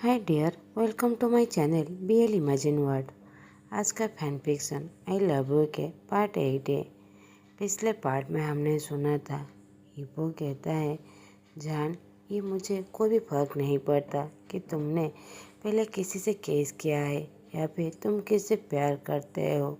Hi dear, welcome to my channel BL imagine world. आज का fan fiction I love you के part 8 है। पिछले पार्ट में हमने सुना था हिप्पो कहता है, जान, ये मुझे कोई भी फर्क नहीं पड़ता कि तुमने पहले किसी से केस किया है या फिर तुम किसी से प्यार करते हो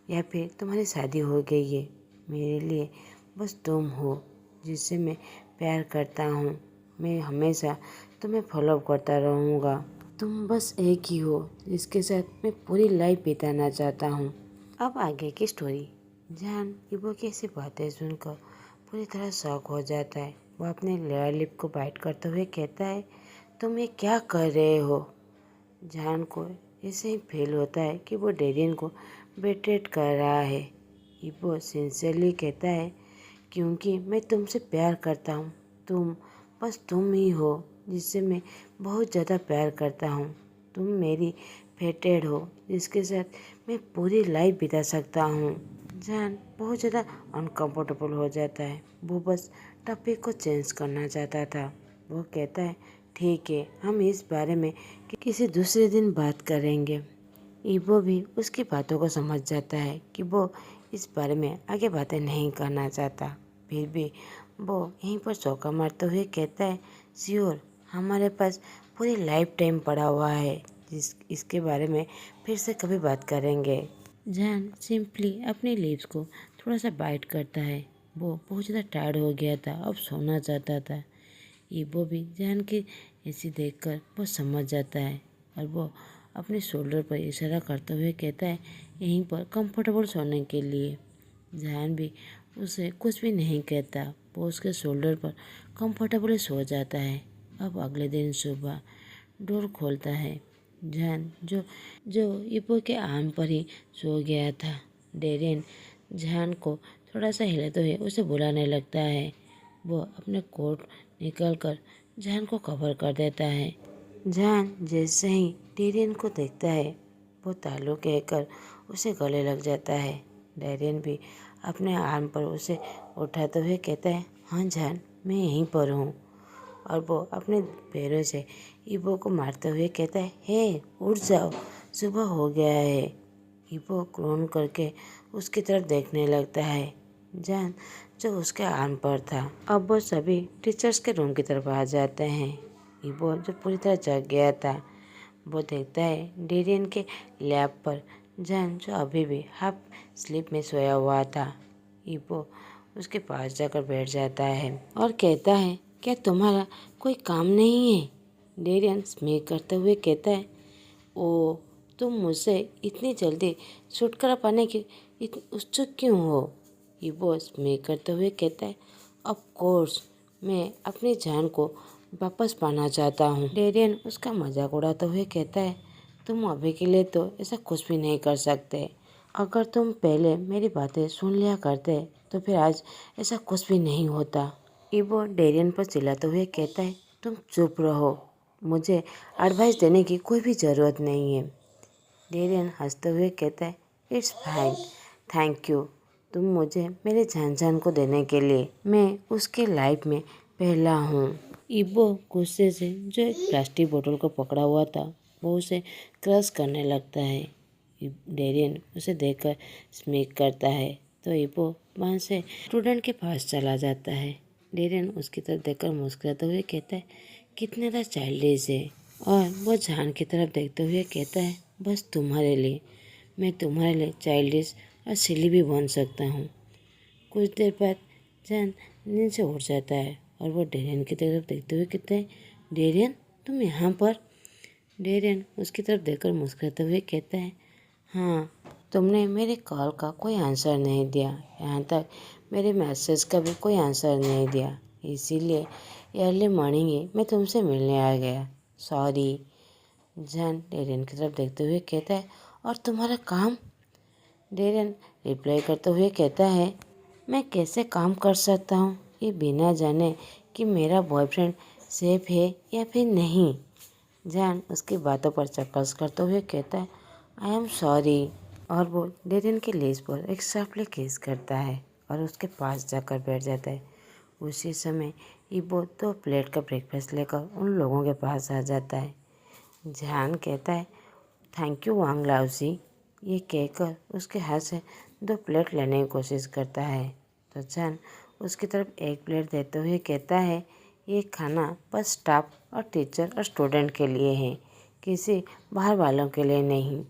या फिर तुम्हारी शादी हो गई है। मेरे लिए बस तुम हो जिससे मैं प्यार करता हूँ। मैं हमेशा तुम्हें फॉलो करता रहूँगा। तुम बस एक ही हो जिसके साथ मैं पूरी लाइफ बिताना चाहता हूँ। अब आगे की स्टोरी। जान इबो की ऐसी बातें सुनकर पूरी तरह शॉक हो जाता है। वो अपने लोअर लिप को बाइट करते हुए कहता है, तुम ये क्या कर रहे हो? जान को ऐसे ही फील होता है कि वो डेरियन को बेट्रेट कर रहा है। इबो सिंसियरली कहता है, क्योंकि मैं तुमसे प्यार करता हूँ। बस तुम ही हो जिससे मैं बहुत ज़्यादा प्यार करता हूँ। तुम मेरी फेटेड हो जिसके साथ मैं पूरी लाइफ बिता सकता हूँ। जान बहुत ज़्यादा अनकंफर्टेबल हो जाता है। वो बस टॉपिक को चेंज करना चाहता था। वो कहता है, ठीक है, हम इस बारे में किसी दूसरे दिन बात करेंगे। इबो भी उसकी बातों को समझ जाता है कि वो इस बारे में आगे बातें नहीं करना चाहता। फिर भी वो यहीं पर चौका मारते हुए कहता है, श्योर, हमारे पास पूरी लाइफ टाइम पड़ा हुआ है इसके बारे में फिर से कभी बात करेंगे। जान सिंपली अपने लिप्स को थोड़ा सा बाइट करता है। वो बहुत ज़्यादा टायर्ड हो गया था, अब सोना चाहता था। इबो भी जान की ऐसी देखकर वो समझ जाता है और वो अपने शोल्डर पर इशारा करते हुए कहता है, यहीं पर कंफर्टेबल सोने के लिए। जान भी उसे कुछ भी नहीं कहता। वो उसके शोल्डर पर कंफर्टेबली सो जाता है। अब अगले दिन सुबह डोर खोलता है। जान जो जो इबो के आर्म पर ही सो गया था। डेरियन जान को थोड़ा सा हिलाते हुए उसे बुलाने लगता है। वो अपने कोट निकलकर जान को कवर कर देता है। जान जैसे ही डेरियन को देखता है वो तालू कहकर उसे गले लग जाता है। डेरियन भी अपने आर्म पर उसे उठाते हुए कहता है, हाँ जान, मैं यहीं पर हूँ। और वो अपने पैरों से इबो को मारते हुए कहता है, हे उठ जाओ, सुबह हो गया है। इबो क्रोन करके उसकी तरफ देखने लगता है। जान जो उसके आर्म पर था। अब वो सभी टीचर्स के रूम की तरफ आ जाते हैं। इबो जो पूरी तरह जग गया था वो देखता है डेरियन के लैब पर जान जो अभी भी हाफ स्लीप में सोया हुआ था। इबो उसके पास जाकर बैठ जाता है और कहता है, क्या तुम्हारा कोई काम नहीं है? डेरियन स्मेक करते हुए कहता है, ओ, तुम मुझसे इतनी जल्दी छुटकारा पाने की उत्सुक क्यों हो? इबो स्मेक करते हुए कहता है, ऑफ कोर्स, मैं अपनी जान को वापस पाना चाहता हूँ। डेरियन उसका मजाक उड़ाते हुए कहता है, तुम अभी के लिए तो ऐसा कुछ भी नहीं कर सकते। अगर तुम पहले मेरी बातें सुन लिया करते तो फिर आज ऐसा कुछ भी नहीं होता। इबो डेरियन पर चिल्लाते हुए कहता है, तुम चुप रहो, मुझे एडवाइस देने की कोई भी ज़रूरत नहीं है। डेरियन हंसते हुए कहता है, इट्स फाइन, थैंक यू, तुम मुझे मेरे जान को देने के लिए। मैं उसके लाइफ में पहला हूँ। इबो गुस्से से जो एक प्लास्टिक बोतल को पकड़ा हुआ था वो उसे क्रश करने लगता है। डेरियन उसे देखकर स्मिक करता है तो इबो वहाँ से स्टूडेंट के पास चला जाता है। डेरियन उसकी तरफ देखकर मुस्कुराते हुए कहता है, कितने ज़्यादा चाइल्डिश है। और वो जान की तरफ देखते हुए कहता है, बस तुम्हारे लिए, मैं तुम्हारे लिए चाइल्डिश और सिली भी बन सकता हूँ। कुछ देर बाद जान नींद से उठ जाता है और वो डेरियन की तरफ देखते हुए कहता है, डेरियन, तुम यहाँ पर? डेरियन उसकी तरफ देखकर मुस्कुराते हुए कहता है, हाँ, तुमने मेरे कॉल का कोई आंसर नहीं दिया, यहाँ तक मेरे मैसेज का भी कोई आंसर नहीं दिया, इसीलिए अर्ली मॉर्निंग ही मैं तुमसे मिलने आ गया। सॉरी। जान डेरियन की तरफ देखते हुए कहता है, और तुम्हारा काम? डेरियन रिप्लाई करते हुए कहता है, मैं कैसे काम कर सकता हूँ ये बिना जाने कि मेरा बॉयफ्रेंड सेफ है या फिर नहीं। जान उसकी बातों पर चक्कर करते हुए कहता है, आई एम सॉरी। और वो डेरियन के लेज पर एक सॉफ्टली किस करता है और उसके पास जाकर बैठ जाता है। उसी समय इबो 2 प्लेट का ब्रेकफास्ट लेकर उन लोगों के पास आ जाता है। जान कहता है थैंक यू वांग लाओसी। ये कहकर उसके हाथ से 2 प्लेट लेने की कोशिश करता है तो जान उसकी तरफ 1 प्लेट देते हुए कहता है ये खाना बस स्टाफ और टीचर और स्टूडेंट के लिए है, किसी बाहर वालों के लिए नहीं।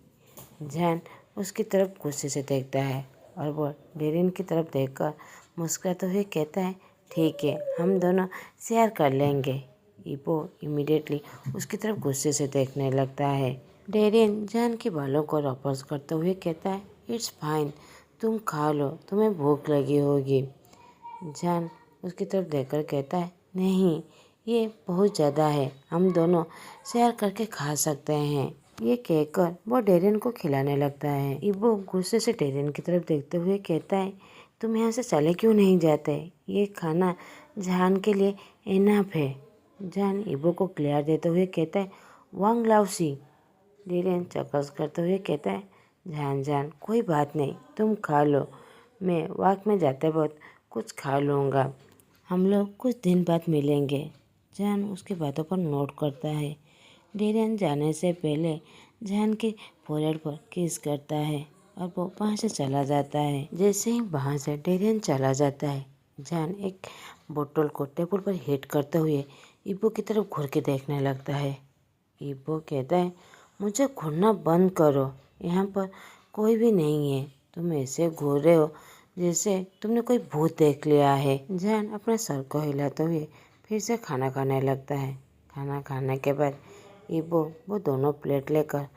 जान उसकी तरफ गुस्से से देखता है और वो डेरिन की तरफ देखकर मुस्कुराते हुए कहता है ठीक है, हम दोनों शेयर कर लेंगे। इबो इमीडिएटली उसकी तरफ गुस्से से देखने लगता है। डेरिन जान के बालों को वापस करते हुए कहता है इट्स फाइन, तुम खा लो, तुम्हें भूख लगी होगी। जान उसकी तरफ देखकर कहता है नहीं, ये बहुत ज़्यादा है, हम दोनों शेयर करके खा सकते हैं। ये कहकर वो डेरिन को खिलाने लगता है। इबो गुस्से से डेरिन की तरफ देखते हुए कहता है तुम यहाँ से चले क्यों नहीं जाते, ये खाना जान के लिए इनफ है। जान इबो को क्लियर देते हुए कहता है वांग लाओसी। डेरिन चकस करते हुए कहता है जान कोई बात नहीं, तुम खा लो, मैं वॉक में जाते वक्त कुछ खा लूँगा, हम लोग कुछ दिन बाद मिलेंगे। जान उसकी बातों पर नोट करता है। डेरिन जाने से पहले जान के फोrehead पर किस करता है और वो वहाँ से चला जाता है। जैसे ही वहाँ से डेरिन चला जाता है जान एक बोतल को टेबल पर हिट करते हुए इबो की तरफ घूर के देखने लगता है। इबो कहता है मुझे घूरना बंद करो, यहाँ पर कोई भी नहीं है, तुम ऐसे घूर रहे हो जैसे तुमने कोई भूत देख लिया है। जान अपने सर को हिलाते हुए फिर से खाना खाने लगता है। खाना खाने के बाद इबो वो दोनों प्लेट लेकर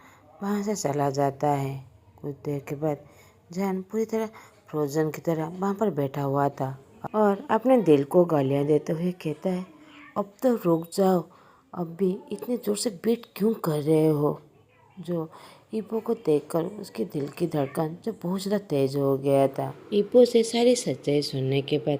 वहाँ से चला जाता है। कुछ देर के बाद जान पूरी तरह फ्रोजन की तरह वहाँ पर बैठा हुआ था और अपने दिल को गालियाँ देते हुए कहता है अब तो रुक जाओ, अब भी इतने ज़ोर से बीट क्यों कर रहे हो। जो इबो को देखकर उसके दिल की धड़कन जो बहुत ज़्यादा तेज हो गया था। इबो से सारी सच्चाई सुनने के बाद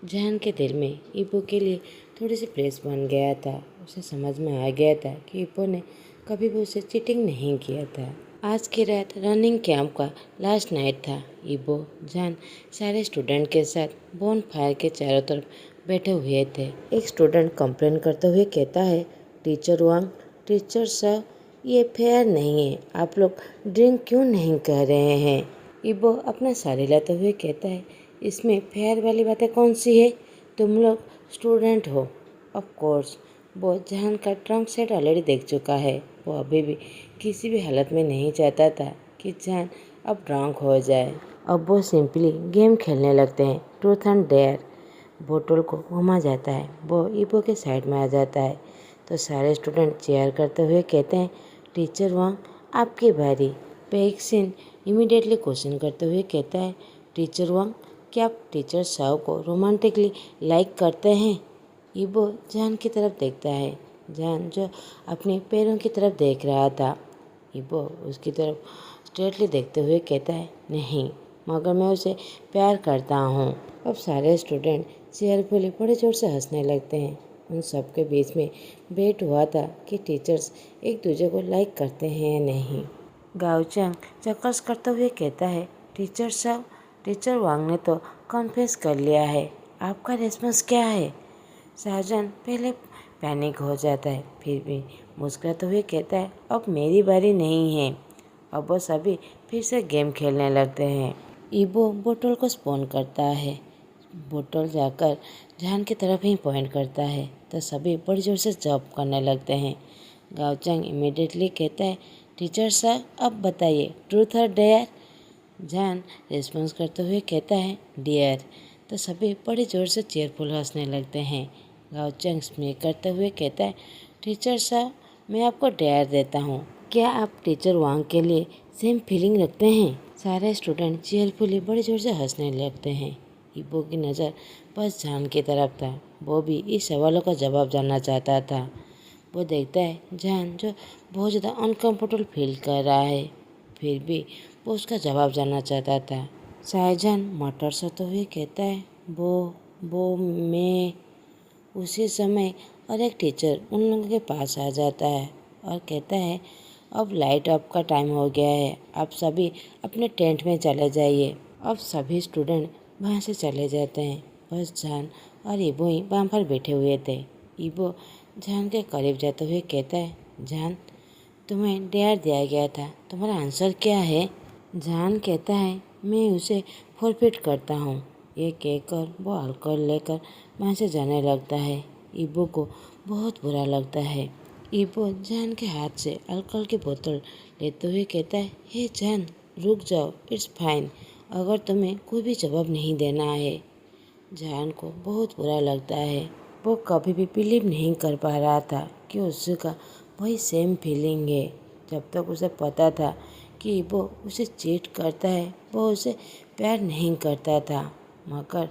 जान के दिल में इबो के लिए थोड़ी सी प्रेस बन गया था। उसे समझ में आ गया था कि इबो ने कभी भी उसे चीटिंग नहीं किया था। आज की रात रनिंग कैंप का लास्ट नाइट था। इबो जान सारे स्टूडेंट के साथ बोन फायर के चारों तरफ बैठे हुए थे। एक स्टूडेंट कंप्लेन करते हुए कहता है टीचर वांग, टीचर सर, ये फेयर नहीं है, आप लोग ड्रिंक क्यों नहीं कर रहे हैं। इबो अपना सर हिलाते हुए कहता है इसमें फेयर वाली बातें कौन सी है, तुम लोग स्टूडेंट हो। ऑफ कोर्स वो जान का ट्रंक सेट ऑलरेडी देख चुका है। वो अभी भी किसी भी हालत में नहीं चाहता था कि जान अब ड्रंक हो जाए। अब वो सिंपली गेम खेलने लगते हैं ट्रूथ एंड डेयर। बोतल को घुमा जाता है, वो इबो के साइड में आ जाता है तो सारे स्टूडेंट चेयर करते हुए कहते हैं टीचर वांग आपकी बारी। पेक्सिन इमीडिएटली क्वेश्चन करते हुए कहता है टीचर वांग, क्या आप टीचर साव को रोमांटिकली लाइक करते हैं। इबो जान की तरफ देखता है, जान जो अपने पैरों की तरफ देख रहा था। इबो उसकी तरफ स्ट्रेटली देखते हुए कहता है नहीं, मगर मैं उसे प्यार करता हूँ। अब सारे स्टूडेंट चेयरफुली बड़े जोर से हंसने लगते हैं। उन सब के बीच में बेट हुआ था कि टीचर्स एक दूसरे को लाइक करते हैं या नहीं। गाओचंग चक्कस करते हुए कहता है टीचर साहब, टीचर वांग ने तो कन्फेस कर लिया है, आपका रिस्पॉन्स क्या है। साजन पहले पैनिक हो जाता है, फिर भी मुस्कुराते हुए कहता है अब मेरी बारी नहीं है। अब वो सभी फिर से गेम खेलने लगते हैं। इबो बोतल को स्पॉन करता है, बोतल जाकर जान की तरफ ही पॉइंट करता है तो सभी बड़ी जोर से जंप करने लगते हैं। गाओचंग इमीडिएटली कहता है टीचर सर अब बताइए ट्रूथ और डेयर। जान रिस्पॉन्स करते हुए कहता है डियर तो सभी बड़ी जोर से चेयरफुल हंसने लगते हैं। गाओचंग स्मीक करते हुए कहता है टीचर साहब, मैं आपको डेयर देता हूँ, क्या आप टीचर वांग के लिए सेम फीलिंग रखते हैं। सारे स्टूडेंट चेयरफुली बड़ी जोर से हंसने लगते हैं। इबो की नज़र बस जान की तरफ था, वो भी इस सवालों का जवाब जानना चाहता था। वो देखता है जान जो बहुत ज़्यादा अनकम्फर्टेबल फील कर रहा है, फिर भी वो उसका जवाब जानना चाहता था। शाहजहान मटर सते हुए कहता है वो मैं। उसी समय और एक टीचर उन लोगों के पास आ जाता है और कहता है अब लाइट ऑफ का टाइम हो गया है, आप सभी अपने टेंट में चले जाइए। अब सभी स्टूडेंट वहाँ से चले जाते हैं, बस जान और इबो ही वहाँ पर बैठे हुए थे। इबो जान के करीब जाते हुए कहता है जान, तुम्हें डेयर दिया गया था, तुम्हारा आंसर क्या है? जान कहता है, मैं उसे फॉरफिट करता हूँ। ये कहकर वो अल्कोहल लेकर वहाँ से जाने लगता है। इबो को बहुत बुरा लगता है। इबो जान के हाथ से अल्कोहल की बोतल लेते हुए कहता है, हे जान, रुक जाओ, इट्स फाइन। अगर तुम्हें कोई भी जवाब नहीं देना है। जान को बहुत बुरा लगता है। वो कभी भी बिलीव नहीं कर पा रहा था कि उसका वही सेम फीलिंग है। जब तक उसे पता था कि वो उसे चीट करता है, वो उसे प्यार नहीं करता था। मगर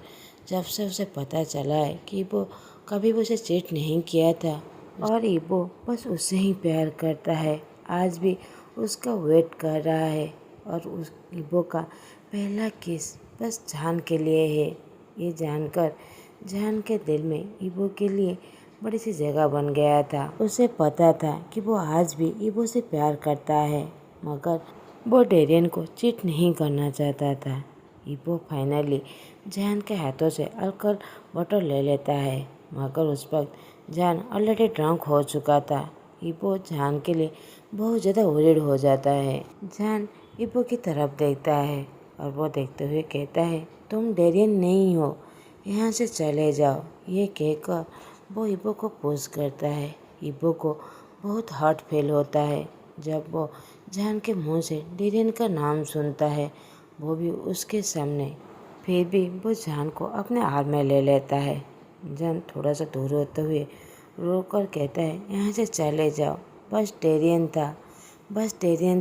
जब से उसे पता चला है कि वो कभी भी उसे चीट नहीं किया था और इबो बस उससे ही प्यार करता है, आज भी उसका वेट कर रहा है और उस इबो का पहला किस बस जान के लिए है। ये जानकर जान के दिल में इबो के लिए बड़ी सी जगह बन गया था। उसे पता था कि वो आज भी इबो से प्यार करता है, मगर वो डेरियन को चीट नहीं करना चाहता था। इबो फाइनली जान के हाथों से अल्कोहल बॉटल ले लेता है, मगर उस वक्त जान ऑलरेडी ड्रंक हो चुका था। इबो जान के लिए बहुत ज़्यादा वरीड हो जाता है। जान इबो की तरफ देखता है और वो देखते हुए कहता है, तुम डेरियन नहीं हो, यहाँ से चले जाओ। ये कहकर वो इबो को पुश करता है। इबो को बहुत हर्ट फील होता है जब वो जान के मुंह से डेरियन का नाम सुनता है, वो भी उसके सामने। फिर भी वो जान को अपने आर्म में ले लेता है। जान थोड़ा सा दूर होते हुए रो कर कहता है, यहाँ से चले जाओ। बस डेरियन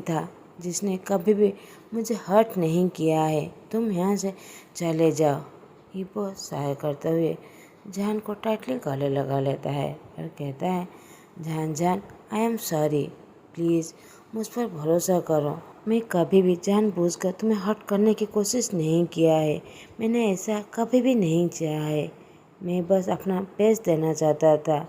था जिसने कभी भी मुझे हर्ट नहीं किया है, तुम यहाँ से चले जाओ। इबो सहाय करते हुए जान को टाइटली गले लगा लेता है और कहता है, जान आई एम सॉरी, प्लीज़ मुझ पर भरोसा करो। मैं कभी भी जानबूझकर तुम्हें हर्ट करने की कोशिश नहीं किया है, मैंने ऐसा कभी भी नहीं चाहा है, मैं बस अपना बेस्ट देना चाहता था।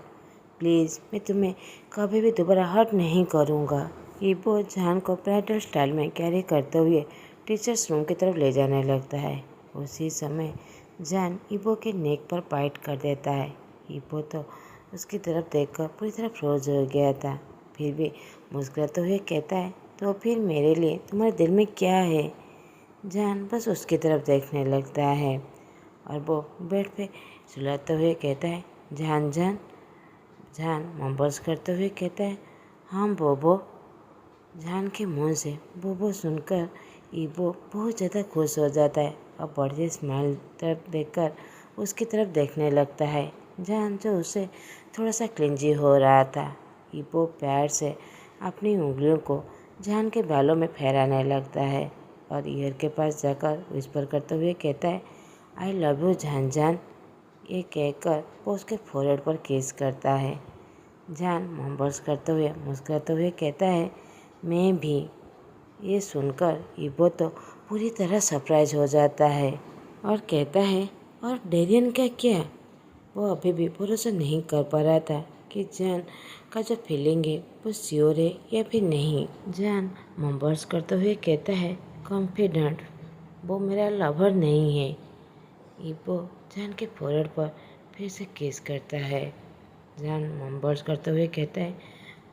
प्लीज़ मैं तुम्हें कभी भी दोबारा हर्ट नहीं करूँगा। इबो जान को ब्राइडल स्टाइल में कैरी करते हुए टीचर्स रूम की तरफ ले जाने लगता है। उसी समय जान इबो के नेक पर बाइट कर देता है। इबो तो उसकी तरफ देखकर पूरी तरह फ्रोज हो गया था, फिर भी मुस्कुराते हुए कहता है, तो फिर मेरे लिए तुम्हारे दिल में क्या है? जान बस उसकी तरफ देखने लगता है और वो बेड पे सुलाते हुए कहता है, जान मम्बर्स करते हुए कहता है, हाँ बोबो। जान के मुंह से बोबो सुनकर इबो बहुत ज़्यादा खुश हो जाता है और बड़ी स्माइल तरफ देखकर उसकी तरफ देखने लगता है। जान जो उसे थोड़ा सा क्लिंजी हो रहा था। इबो प्यार से अपनी उंगलियों को जान के बालों में फहराने लगता है और ईयर के पास जाकर विस्पर करते हुए कहता है, आई लव यू जान। ये कहकर वो उसके फोrehead पर किस करता है। जान मम्बर्स करते हुए मुस्कुराते हुए कहता है, मैं भी। ये सुनकर इबो तो पूरी तरह सरप्राइज हो जाता है और कहता है, और डेरियन का क्या? वो अभी भी भरोसा नहीं कर पा रहा था कि जान का जो फीलिंग है वो श्योर है या फिर नहीं। जान मम्बर्स करते हुए कहता है, कॉन्फिडेंट, वो मेरा लवर नहीं है। इबो जान के फोrehead पर फिर से किस करता है। जान मम्बर्स करते हुए कहता है,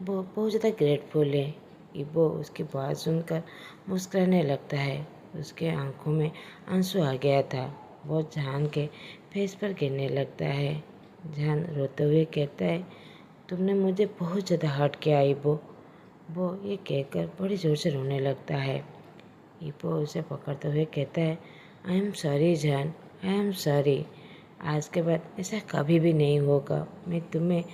वो बहुत ज़्यादा ग्रेटफुल है। इबो उसकी बात सुनकर मुस्कुराने लगता है। उसके आंखों में आंसू आ गया था। वो जान के फेस पर गिरने लगता है। जान रोते हुए कहता है, तुमने मुझे बहुत ज़्यादा हर्ट किया इबो। वो ये कहकर बड़ी ज़ोर से रोने लगता है। इबो उसे पकड़ते हुए कहता है, आई एम सॉरी जान, आई एम सॉरी। आज के बाद ऐसा कभी भी नहीं होगा। मैं तुम्हें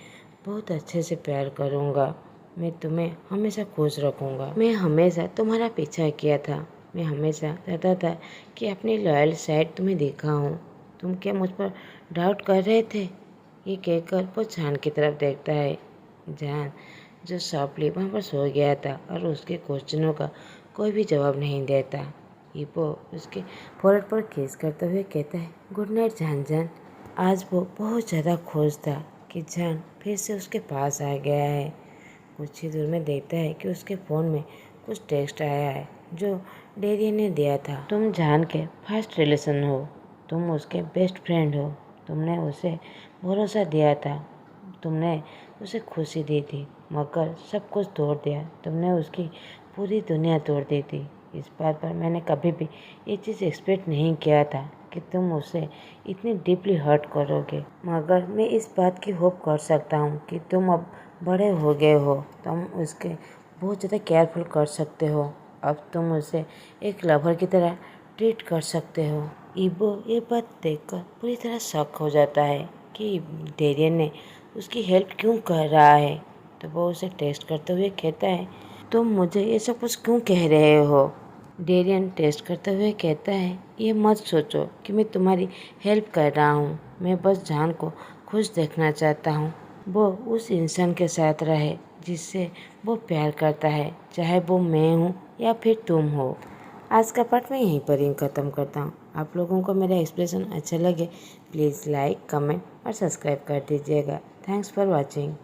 बहुत अच्छे से प्यार करूँगा। मैं तुम्हें हमेशा खुश रखूँगा। मैं हमेशा तुम्हारा पीछा किया था। मैं हमेशा चाहता था कि अपनी लॉयल साइड तुम्हें दिखाऊं। तुम क्या मुझ पर डाउट कर रहे थे? ये कहकर वो जान की तरफ देखता है। जान जो सॉफ्टली वहाँ पर सो गया था और उसके क्वेश्चनों का कोई भी जवाब नहीं देता। इबो उसके फोrehead पर किस करते हुए कहता है, गुड नाइट जान। आज वो बहुत ज़्यादा खुश था कि जान फिर से उसके पास आ गया है। कुछ ही दूर में देखता है कि उसके फ़ोन में कुछ टेक्स्ट आया है जो डेरियन ने दिया था। तुम जान के फर्स्ट रिलेशन हो, तुम उसके बेस्ट फ्रेंड हो, तुमने उसे भरोसा दिया था, तुमने उसे खुशी दी थी, मगर सब कुछ तोड़ दिया। तुमने उसकी पूरी दुनिया तोड़ दी थी। इस बात पर मैंने कभी भी ये चीज़ एक्सपेक्ट नहीं किया था कि तुम उसे इतनी डीपली हर्ट करोगे। मगर मैं इस बात की होप कर सकता हूँ कि तुम अब बड़े हो गए हो, तुम उसके बहुत ज़्यादा केयरफुल कर सकते हो। अब तुम उसे एक लवर की तरह ट्रीट कर सकते हो। ईबो ये बात देखकर पूरी तरह शॉक हो जाता है कि डेरियन ने उसकी हेल्प क्यों कर रहा है। तो वो उसे टेस्ट करते हुए कहता है, तुम मुझे ये सब कुछ क्यों कह रहे हो। डेरियन टेस्ट करते हुए कहता है, ये मत सोचो कि मैं तुम्हारी हेल्प कर रहा हूँ, मैं बस जान को खुश देखना चाहता हूँ। वो उस इंसान के साथ रहे जिससे वो प्यार करता है, चाहे वो मैं हूँ या फिर तुम हो। आज का पार्ट मैं यहीं पर ही ख़त्म करता हूँ। आप लोगों को मेरा एक्सप्रेशन अच्छा लगे प्लीज़ लाइक, कमेंट और सब्सक्राइब कर दीजिएगा। Thanks for watching.